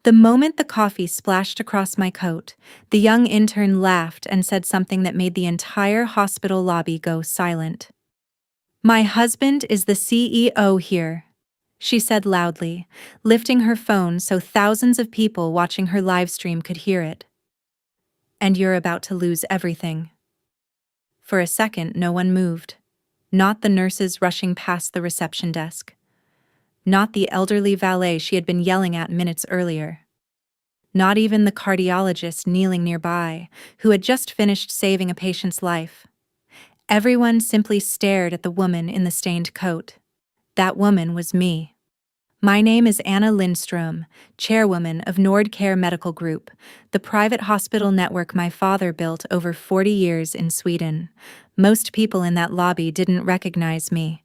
The moment the coffee splashed across my coat, the young intern laughed and said something that made the entire hospital lobby go silent. "My husband is the CEO here," she said loudly, lifting her phone so thousands of people watching her livestream could hear it. "And you're about to lose everything." For a second, no one moved. Not the nurses rushing past the reception desk. Not the elderly valet she had been yelling at minutes earlier. Not even the cardiologist kneeling nearby, who had just finished saving a patient's life. Everyone simply stared at the woman in the stained coat. That woman was me. My name is Anna Lindström, chairwoman of Nordcare Medical Group, the private hospital network my father built over 40 years in Sweden. Most people in that lobby didn't recognize me.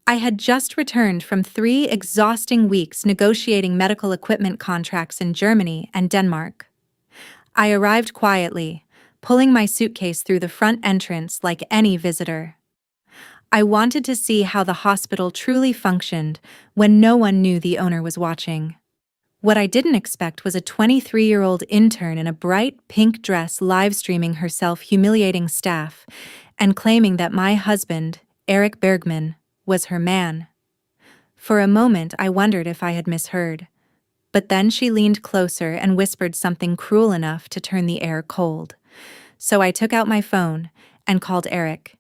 I had just returned from 3 exhausting weeks negotiating medical equipment contracts in Germany and Denmark. I arrived quietly, pulling my suitcase through the front entrance like any visitor. I wanted to see how the hospital truly functioned when no one knew the owner was watching. What I didn't expect was a 23-year-old intern in a bright pink dress live-streaming herself humiliating staff and claiming that my husband, Eric Bergman, was her man. For a moment I wondered if I had misheard, but then she leaned closer and whispered something cruel enough to turn the air cold. So I took out my phone and called Eric.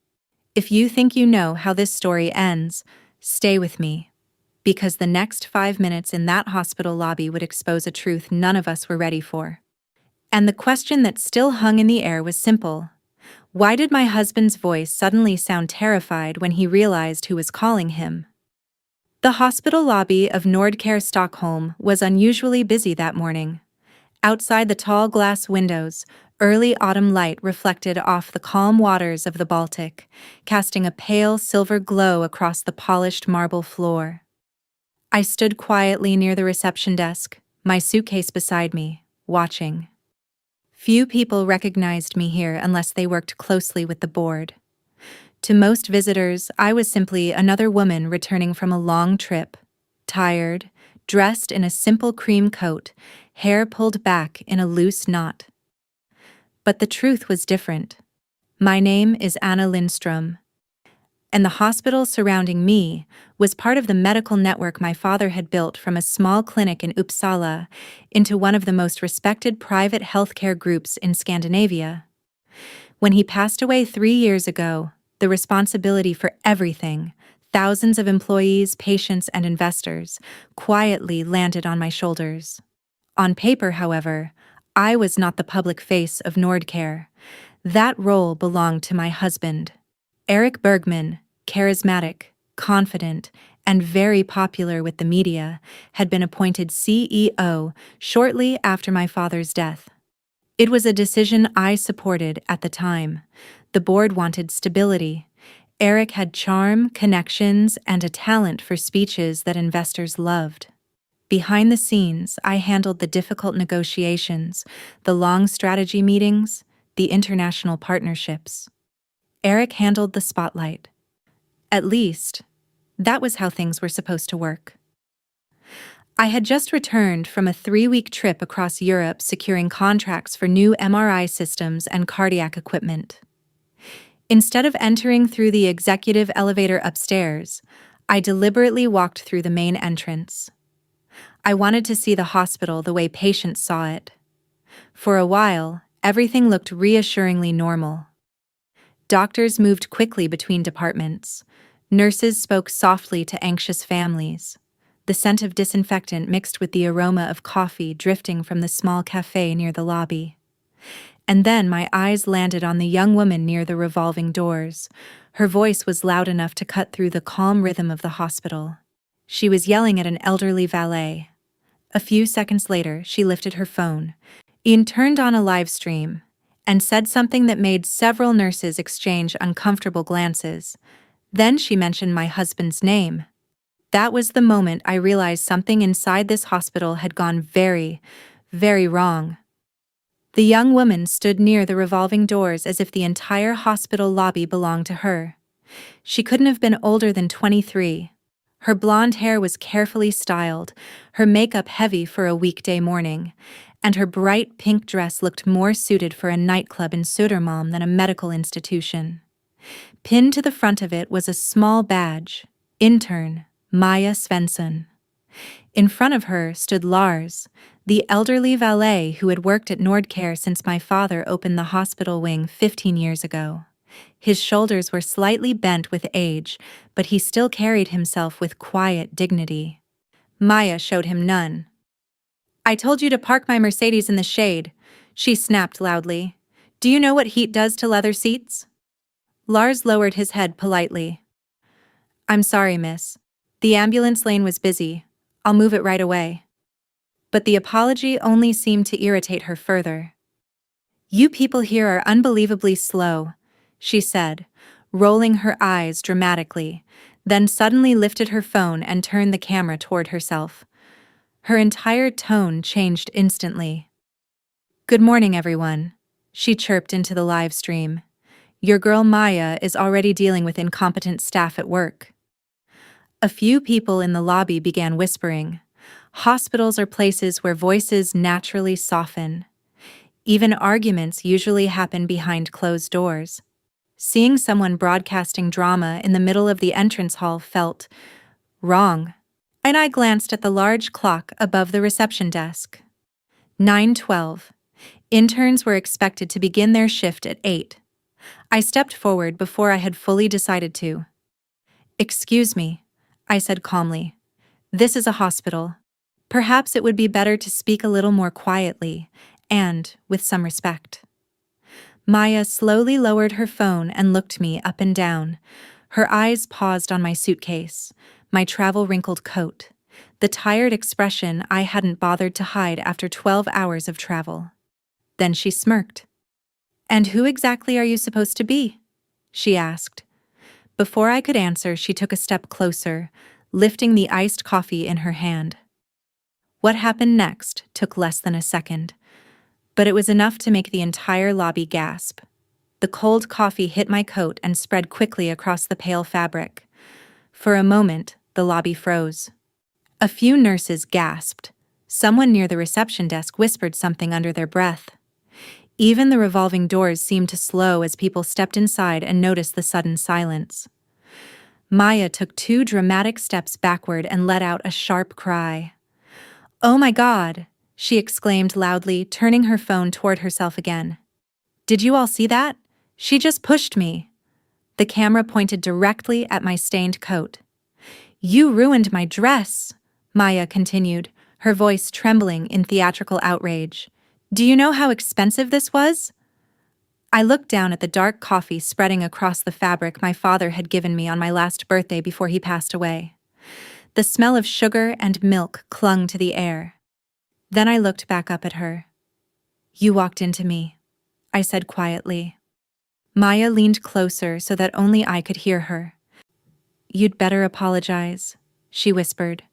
"If you think you know how this story ends, stay with me, because the next 5 minutes in that hospital lobby would expose a truth none of us were ready for." And the question that still hung in the air was simple. Why did my husband's voice suddenly sound terrified when he realized who was calling him? The hospital lobby of Nordcare Stockholm was unusually busy that morning. Outside the tall glass windows, early autumn light reflected off the calm waters of the Baltic, casting a pale silver glow across the polished marble floor. I stood quietly near the reception desk, my suitcase beside me, watching. Few people recognized me here unless they worked closely with the board. To most visitors, I was simply another woman returning from a long trip, tired, dressed in a simple cream coat, hair pulled back in a loose knot. But the truth was different. My name is Anna Lindström, and the hospital surrounding me was part of the medical network my father had built from a small clinic in Uppsala into one of the most respected private healthcare groups in Scandinavia. When he passed away 3 years ago, the responsibility for everything, thousands of employees, patients, and investors, quietly landed on my shoulders. On paper, however, I was not the public face of Nordcare. That role belonged to my husband. Eric Bergman, charismatic, confident, and very popular with the media, had been appointed CEO shortly after my father's death. It was a decision I supported at the time. The board wanted stability. Eric had charm, connections, and a talent for speeches that investors loved. Behind the scenes, I handled the difficult negotiations, the long strategy meetings, the international partnerships. Eric handled the spotlight. At least, that was how things were supposed to work. I had just returned from a 3-week trip across Europe securing contracts for new MRI systems and cardiac equipment. Instead of entering through the executive elevator upstairs, I deliberately walked through the main entrance. I wanted to see the hospital the way patients saw it. For a while, everything looked reassuringly normal. Doctors moved quickly between departments. Nurses spoke softly to anxious families. The scent of disinfectant mixed with the aroma of coffee drifting from the small cafe near the lobby. And then my eyes landed on the young woman near the revolving doors. Her voice was loud enough to cut through the calm rhythm of the hospital. She was yelling at an elderly valet. A few seconds later, she lifted her phone. Ian turned on a live stream and said something that made several nurses exchange uncomfortable glances. Then she mentioned my husband's name. That was the moment I realized something inside this hospital had gone very, very wrong. The young woman stood near the revolving doors as if the entire hospital lobby belonged to her. She couldn't have been older than 23. Her blonde hair was carefully styled, her makeup heavy for a weekday morning, and her bright pink dress looked more suited for a nightclub in Södermalm than a medical institution. Pinned to the front of it was a small badge, Intern, Maja Svensson. In front of her stood Lars, the elderly valet who had worked at Nordcare since my father opened the hospital wing 15 years ago. His shoulders were slightly bent with age, but he still carried himself with quiet dignity. Maya showed him none. "I told you to park my Mercedes in the shade," she snapped loudly. "Do you know what heat does to leather seats?" Lars lowered his head politely. "I'm sorry, miss. The ambulance lane was busy. I'll move it right away." But the apology only seemed to irritate her further. "You people here are unbelievably slow," she said, rolling her eyes dramatically, then suddenly lifted her phone and turned the camera toward herself. Her entire tone changed instantly. "Good morning, everyone," she chirped into the live stream. "Your girl Maya is already dealing with incompetent staff at work." A few people in the lobby began whispering. Hospitals are places where voices naturally soften. Even arguments usually happen behind closed doors. Seeing someone broadcasting drama in the middle of the entrance hall felt wrong, and I glanced at the large clock above the reception desk. 9:12. Interns were expected to begin their shift at 8. I stepped forward before I had fully decided to. "Excuse me," I said calmly. "This is a hospital. Perhaps it would be better to speak a little more quietly, and with some respect." Maya slowly lowered her phone and looked me up and down. Her eyes paused on my suitcase, my travel-wrinkled coat, the tired expression I hadn't bothered to hide after 12 hours of travel. Then she smirked. "And who exactly are you supposed to be?" she asked. Before I could answer, she took a step closer, lifting the iced coffee in her hand. What happened next took less than a second, but it was enough to make the entire lobby gasp. The cold coffee hit my coat and spread quickly across the pale fabric. For a moment, the lobby froze. A few nurses gasped. Someone near the reception desk whispered something under their breath. Even the revolving doors seemed to slow as people stepped inside and noticed the sudden silence. Maya took 2 dramatic steps backward and let out a sharp cry. "Oh my God!" she exclaimed loudly, turning her phone toward herself again. "Did you all see that? She just pushed me." The camera pointed directly at my stained coat. "You ruined my dress," Maya continued, her voice trembling in theatrical outrage. "Do you know how expensive this was?" I looked down at the dark coffee spreading across the fabric my father had given me on my last birthday before he passed away. The smell of sugar and milk clung to the air. Then I looked back up at her. "You walked into me," I said quietly. Maya leaned closer so that only I could hear her. "You'd better apologize," she whispered,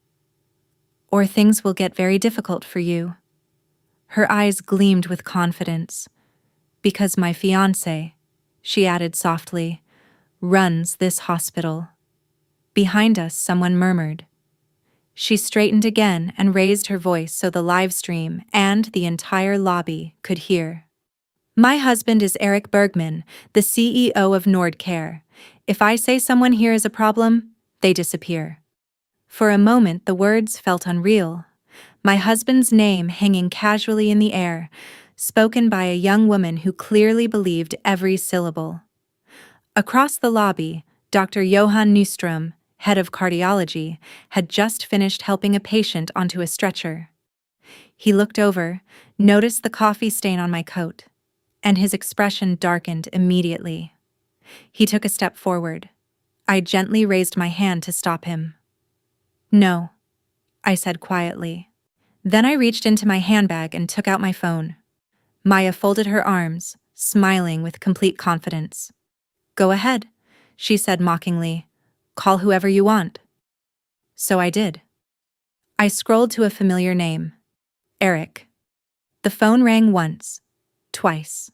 "or things will get very difficult for you." Her eyes gleamed with confidence. "Because my fiancé," she added softly, "runs this hospital." Behind us, someone murmured. She straightened again and raised her voice so the live stream and the entire lobby could hear. "My husband is Eric Bergman, the CEO of Nordcare. If I say someone here is a problem, they disappear." For a moment, the words felt unreal. My husband's name hanging casually in the air, spoken by a young woman who clearly believed every syllable. Across the lobby, Dr. Johan Nyström, head of cardiology, had just finished helping a patient onto a stretcher. He looked over, noticed the coffee stain on my coat, and his expression darkened immediately. He took a step forward. I gently raised my hand to stop him. "No," I said quietly. Then I reached into my handbag and took out my phone. Maya folded her arms, smiling with complete confidence. "Go ahead," she said mockingly. "Call whoever you want." So I did. I scrolled to a familiar name. Eric. The phone rang once, twice,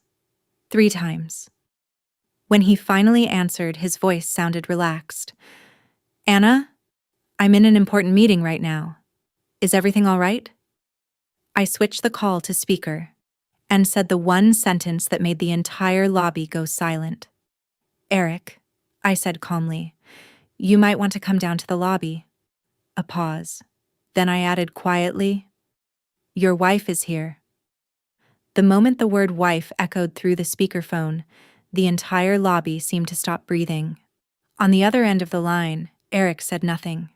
3 times. When he finally answered, his voice sounded relaxed. "Anna?" I'm in an important meeting right now. Is everything all right? I switched the call to speaker and said the one sentence that made the entire lobby go silent. Eric, I said calmly, you might want to come down to the lobby. A pause. Then I added quietly, your wife is here. The moment the word wife echoed through the speakerphone, the entire lobby seemed to stop breathing. On the other end of the line, Eric said nothing.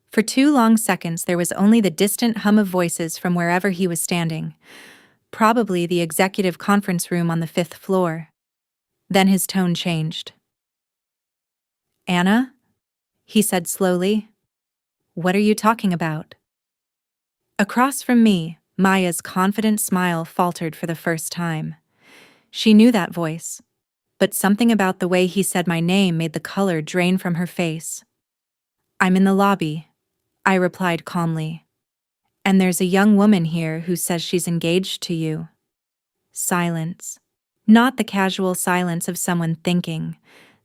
For 2 long seconds there was only the distant hum of voices from wherever he was standing, probably the executive conference room on the 5th floor. Then his tone changed. Anna? He said slowly. What are you talking about? Across from me, Maya's confident smile faltered for the first time. She knew that voice, but something about the way he said my name made the color drain from her face. I'm in the lobby, I replied calmly. And there's a young woman here who says she's engaged to you. Silence. Not the casual silence of someone thinking,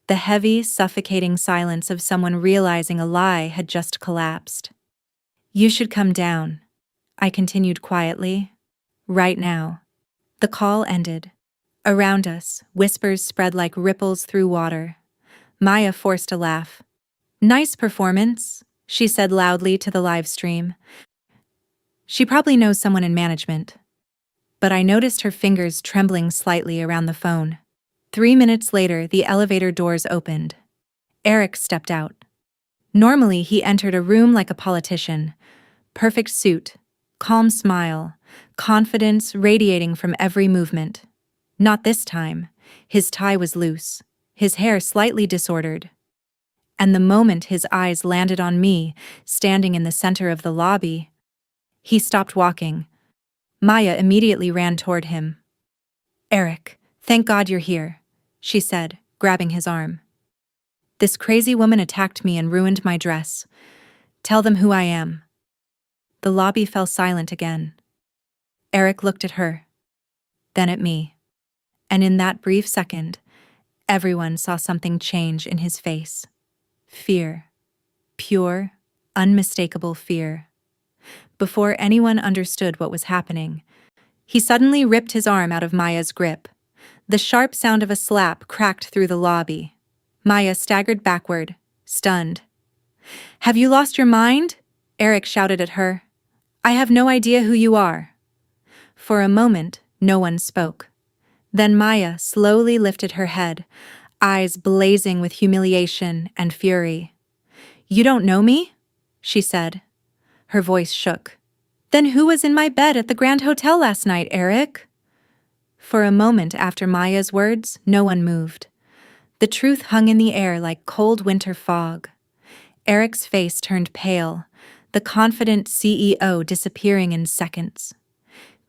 the heavy, suffocating silence of someone realizing a lie had just collapsed. You should come down, I continued quietly. Right now. The call ended. Around us, whispers spread like ripples through water. Maya forced a laugh. Nice performance, she said loudly to the live stream. She probably knows someone in management. But I noticed her fingers trembling slightly around the phone. 3 minutes later, the elevator doors opened. Eric stepped out. Normally, he entered a room like a politician. Perfect suit, calm smile, confidence radiating from every movement. Not this time. His tie was loose, his hair slightly disordered. And the moment his eyes landed on me, standing in the center of the lobby, he stopped walking. Maya immediately ran toward him. Eric, thank God you're here, she said, grabbing his arm. This crazy woman attacked me and ruined my dress. Tell them who I am. The lobby fell silent again. Eric looked at her, then at me. And in that brief second, everyone saw something change in his face. Fear. Pure, unmistakable fear. Before anyone understood what was happening, he suddenly ripped his arm out of Maya's grip. The sharp sound of a slap cracked through the lobby. Maya staggered backward, stunned. Have you lost your mind? Eric shouted at her. I have no idea who you are. For a moment, no one spoke. Then Maya slowly lifted her head, eyes blazing with humiliation and fury. You don't know me? She said. Her voice shook. Then who was in my bed at the Grand Hotel last night, Eric? For a moment after Maya's words, no one moved. The truth hung in the air like cold winter fog. Eric's face turned pale, the confident CEO disappearing in seconds.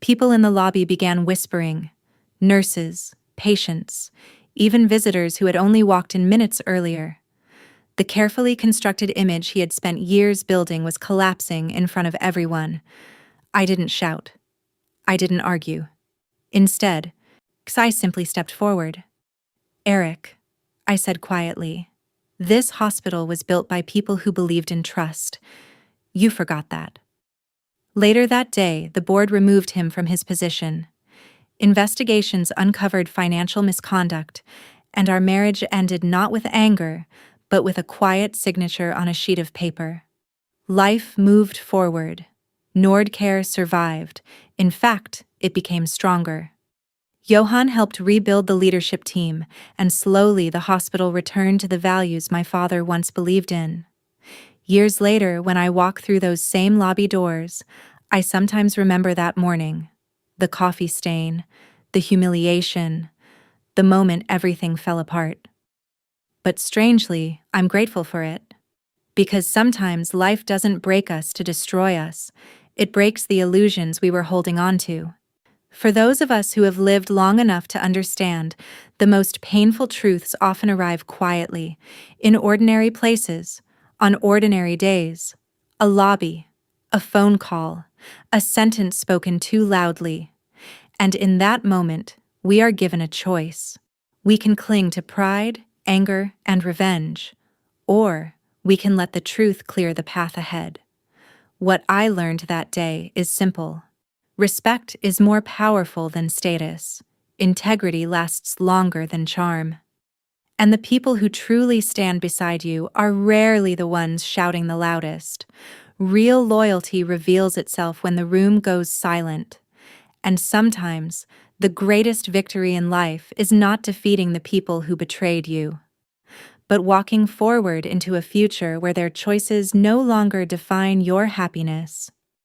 People in the lobby began whispering. Nurses, patients, even visitors who had only walked in minutes earlier. The carefully constructed image he had spent years building was collapsing in front of everyone. I didn't shout. I didn't argue. Instead, I simply stepped forward. Eric, I said quietly, this hospital was built by people who believed in trust. You forgot that. Later that day, the board removed him from his position. Investigations uncovered financial misconduct, and our marriage ended not with anger, but with a quiet signature on a sheet of paper. Life moved forward. Nordcare survived. In fact, it became stronger. Johan helped rebuild the leadership team, and slowly the hospital returned to the values my father once believed in. Years later, when I walk through those same lobby doors, I sometimes remember that morning. The coffee stain, the humiliation, the moment everything fell apart. But strangely, I'm grateful for it. Because sometimes life doesn't break us to destroy us, it breaks the illusions we were holding on to. For those of us who have lived long enough to understand, the most painful truths often arrive quietly, in ordinary places, on ordinary days. A lobby, a phone call, a sentence spoken too loudly. And in that moment, we are given a choice. We can cling to pride, anger, and revenge, or we can let the truth clear the path ahead. What I learned that day is simple. Respect is more powerful than status. Integrity lasts longer than charm. And the people who truly stand beside you are rarely the ones shouting the loudest. Real loyalty reveals itself when the room goes silent. And sometimes, the greatest victory in life is not defeating the people who betrayed you, but walking forward into a future where their choices no longer define your happiness.